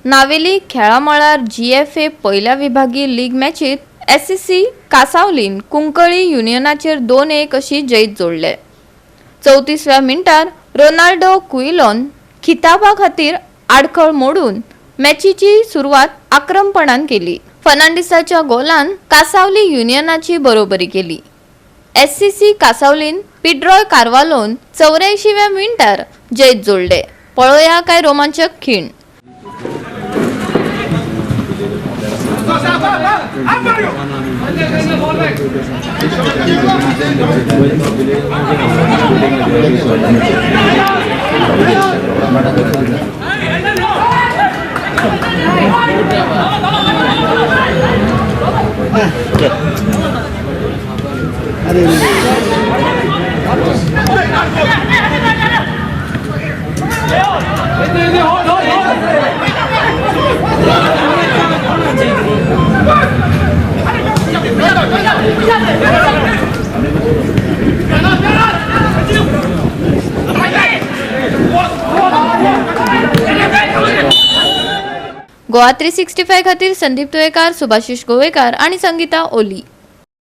Navelim खेळामळार GFA पहिल्या विभागीय league मॅचीत SSC कासावलीन Cuncolim युनियनाचेर 2-1 अशी जैत जोडले। 34व्या मिनिटार रोनाल्डो कुइलोन खिताबा खातीर आडखळ मोडून मॅचीची सुरुवात आक्रमपणान केली। फर्नांडिसाच्या गोलान कासावली युनियनाची बरोबरी केली। SSC कासावलीन पिड्रॉय कार्वालोन 84व्या मिनिटार जैत जोडले। पळोया काय रोमांचक खीण। GOA365 खातीर संदीप तुळेकार, सुभाशिष गोवेकार आणि संगीता ओली।